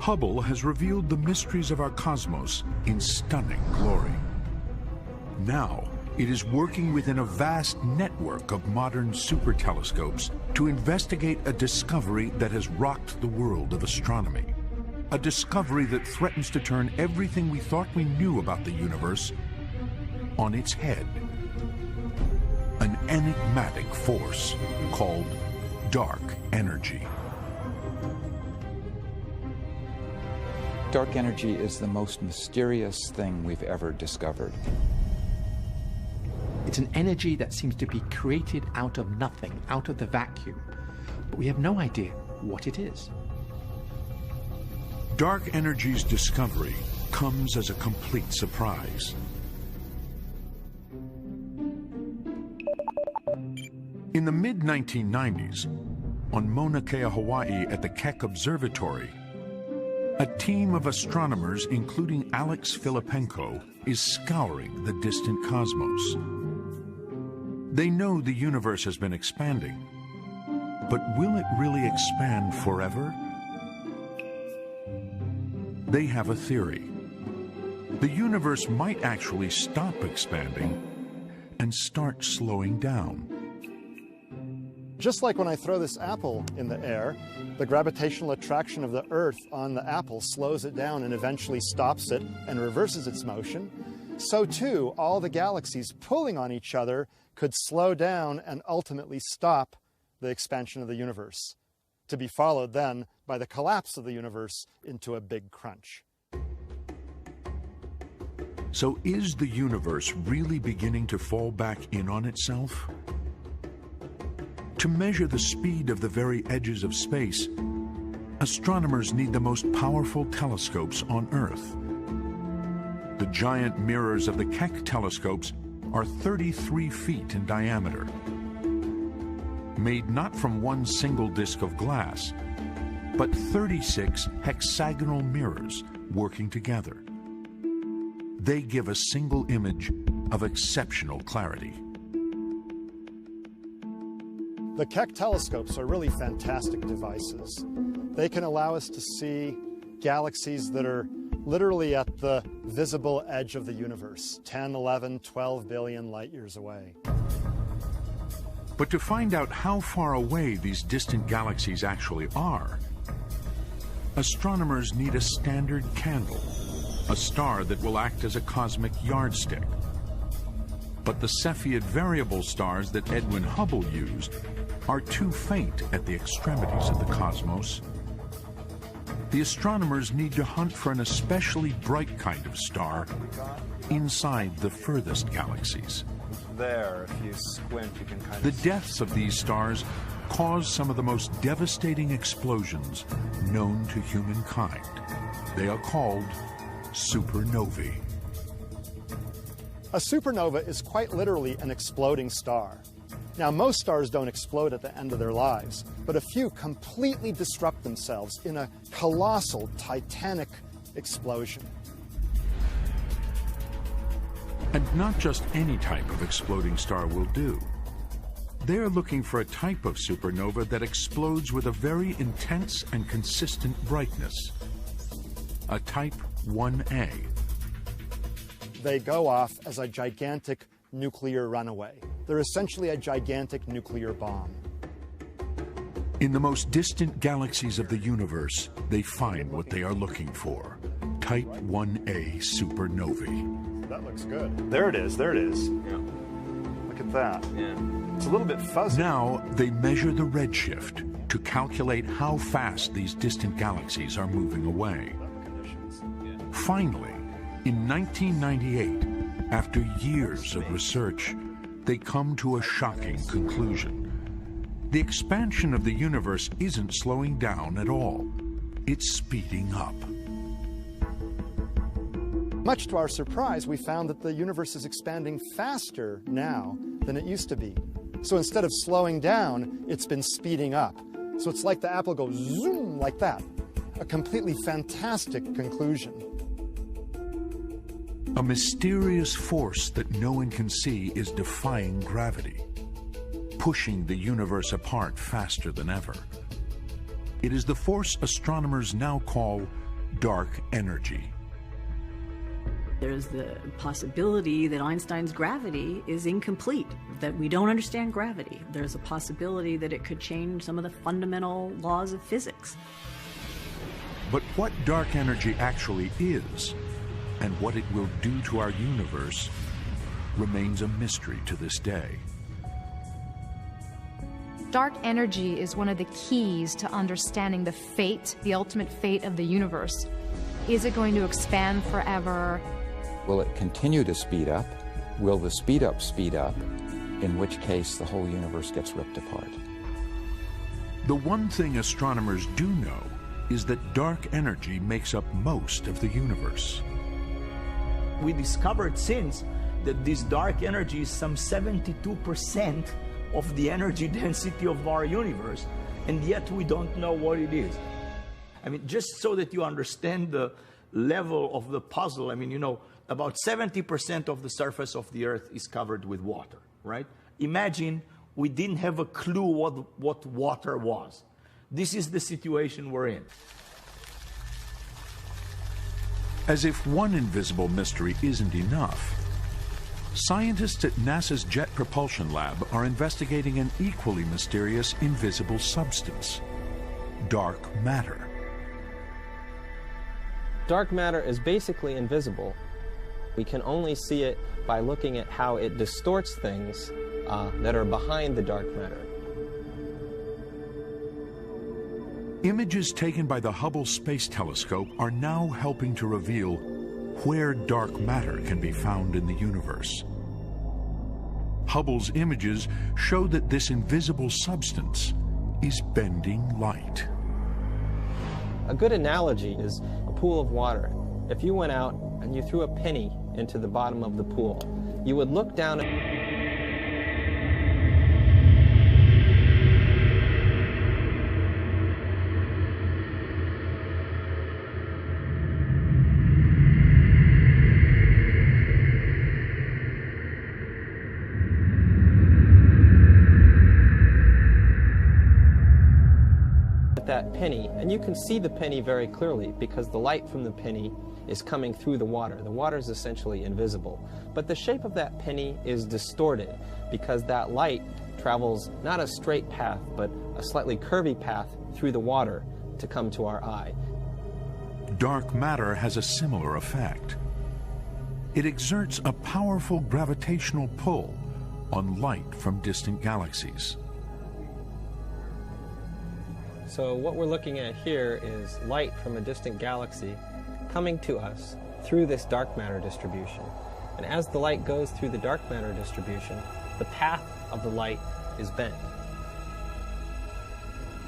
Hubble has revealed the mysteries of our cosmos in stunning glory. Now, it is working within a vast network of modern super telescopes to investigate a discovery that has rocked the world of astronomy. A discovery that threatens to turn everything we thought we knew about the universe on its head. An enigmatic force called dark energy. Dark energy is the most mysterious thing we've ever discovered. It's an energy that seems to be created out of nothing, out of the vacuum. But we have no idea what it is. Dark energy's discovery comes as a complete surprise. In the mid-1990s, on Mauna Kea, Hawaii at the Keck Observatory, a team of astronomers, including Alex Filipenko, is scouring the distant cosmos. They know the universe has been expanding, but will it really expand forever? They have a theory. The universe might actually stop expanding and start slowing down. Just like when I throw this apple in the air, the gravitational attraction of the Earth on the apple slows it down and eventually stops it and reverses its motion, so too, all the galaxies pulling on each other could slow down and ultimately stop the expansion of the universe, to be followed then by the collapse of the universe into a big crunch. So is the universe really beginning to fall back in on itself? To measure the speed of the very edges of space, astronomers need the most powerful telescopes on Earth. The giant mirrors of the Keck telescopes are 33 feet in diameter. Made not from one single disc of glass, but 36 hexagonal mirrors working together. They give a single image of exceptional clarity. The Keck telescopes are really fantastic devices. They can allow us to see galaxies that are literally at the visible edge of the universe, 10, 11, 12 billion light years away. But to find out how far away these distant galaxies actually are, astronomers need a standard candle, a star that will act as a cosmic yardstick. But the Cepheid variable stars that Edwin Hubble used are too faint at the extremities of the cosmos. The astronomers need to hunt for an especially bright kind of star inside the furthest galaxies. There, if you squint, you can kind of... The deaths of these stars cause some of the most devastating explosions known to humankind. They are called supernovae. A supernova is quite literally an exploding star. Now, most stars don't explode at the end of their lives, but a few completely disrupt themselves in a colossal, titanic explosion. And not just any type of exploding star will do. They're looking for a type of supernova that explodes with a very intense and consistent brightness. A type 1A. They go off as a gigantic nuclear runaway. They're essentially a gigantic nuclear bomb. In the most distant galaxies of the universe, they find what they are looking for. Type 1A supernovae. That looks good. There it is, there it is. Yeah. Look at that. Yeah. It's a little bit fuzzy. Now they measure the redshift to calculate how fast these distant galaxies are moving away. Finally, in 1998, after years of research, they come to a shocking conclusion. The expansion of the universe isn't slowing down at all. It's speeding up. Much to our surprise, we found that the universe is expanding faster now than it used to be. So instead of slowing down, it's been speeding up. So it's like the apple goes zoom like that. A completely fantastic conclusion. A mysterious force that no one can see is defying gravity, pushing the universe apart faster than ever. It is the force astronomers now call dark energy. There's the possibility that Einstein's gravity is incomplete, that we don't understand gravity. There's a possibility that it could change some of the fundamental laws of physics. But what dark energy actually is, and what it will do to our universe, remains a mystery to this day. Dark energy is one of the keys to understanding the fate, the ultimate fate of the universe. Is it going to expand forever? Will it continue to speed up? Will the speed up, in which case the whole universe gets ripped apart? The one thing astronomers do know is that dark energy makes up most of the universe. We discovered since that this dark energy is some 72% of the energy density of our universe, and yet we don't know what it is. I mean, just so that you understand the level of the puzzle, I mean, you know, about 70% of the surface of the Earth is covered with water, right? Imagine we didn't have a clue what water was. This is the situation we're in. As if one invisible mystery isn't enough, scientists at NASA's Jet Propulsion Lab are investigating an equally mysterious invisible substance: dark matter. Dark matter is basically invisible. We can only see it by looking at how it distorts things that are behind the dark matter. Images taken by the Hubble Space Telescope are now helping to reveal where dark matter can be found in the universe. Hubble's images show that this invisible substance is bending light. A good analogy is a pool of water. If you went out and you threw a penny into the bottom of the pool, you would look down at that penny, and you can see the penny very clearly because the light from the penny is coming through the water. The water is essentially invisible. But the shape of that penny is distorted because that light travels not a straight path, but a slightly curvy path through the water to come to our eye. Dark matter has a similar effect. It exerts a powerful gravitational pull on light from distant galaxies. So what we're looking at here is light from a distant galaxy coming to us through this dark matter distribution. And as the light goes through the dark matter distribution, the path of the light is bent.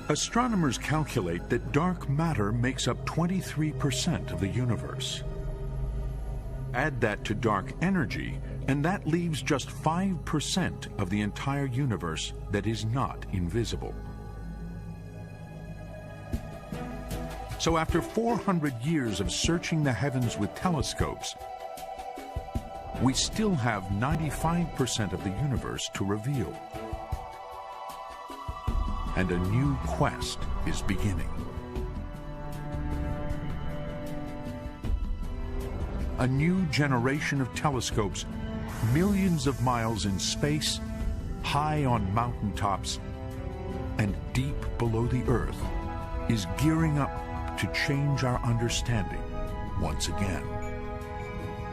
Astronomers calculate that dark matter makes up 23% of the universe. Add that to dark energy, and that leaves just 5% of the entire universe that is not invisible. So after 400 years of searching the heavens with telescopes, we still have 95% of the universe to reveal. And a new quest is beginning. A new generation of telescopes, millions of miles in space, high on mountaintops, and deep below the Earth, is gearing up to change our understanding once again.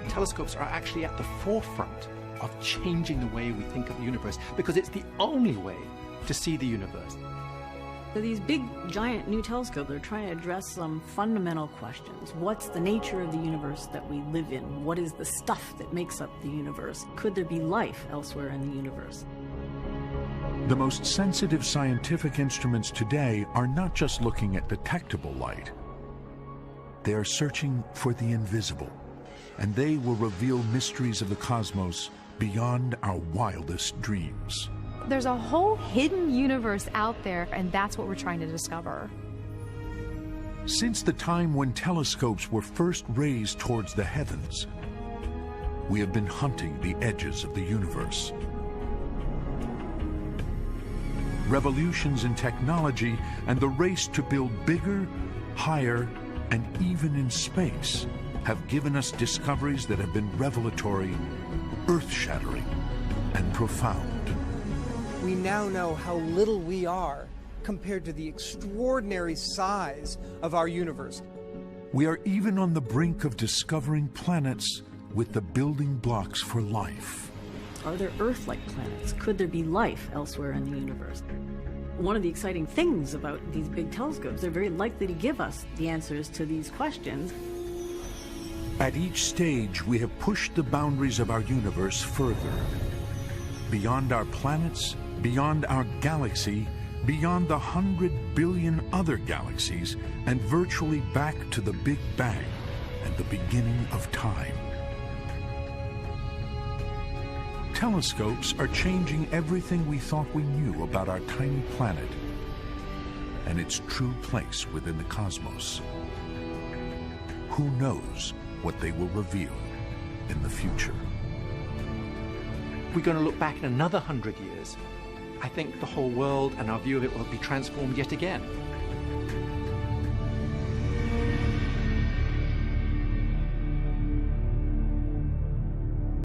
Telescopes are actually at the forefront of changing the way we think of the universe because it's the only way to see the universe. So these big, giant new telescopes are trying to address some fundamental questions. What's the nature of the universe that we live in? What is the stuff that makes up the universe? Could there be life elsewhere in the universe? The most sensitive scientific instruments today are not just looking at detectable light. They are searching for the invisible, and they will reveal mysteries of the cosmos beyond our wildest dreams. There's a whole hidden universe out there, and that's what we're trying to discover. Since the time when telescopes were first raised towards the heavens, we have been hunting the edges of the universe. Revolutions in technology and the race to build bigger, higher, and even in space, have given us discoveries that have been revelatory, earth-shattering, and profound. We now know how little we are compared to the extraordinary size of our universe. We are even on the brink of discovering planets with the building blocks for life. Are there Earth-like planets? Could there be life elsewhere in the universe? One of the exciting things about these big telescopes, they're very likely to give us the answers to these questions. At each stage, we have pushed the boundaries of our universe further. Beyond our planets, beyond our galaxy, beyond the 100 billion other galaxies, and virtually back to the Big Bang and the beginning of time. Telescopes are changing everything we thought we knew about our tiny planet and its true place within the cosmos. Who knows what they will reveal in the future? We're going to look back in another 100 years. I think the whole world and our view of it will be transformed yet again.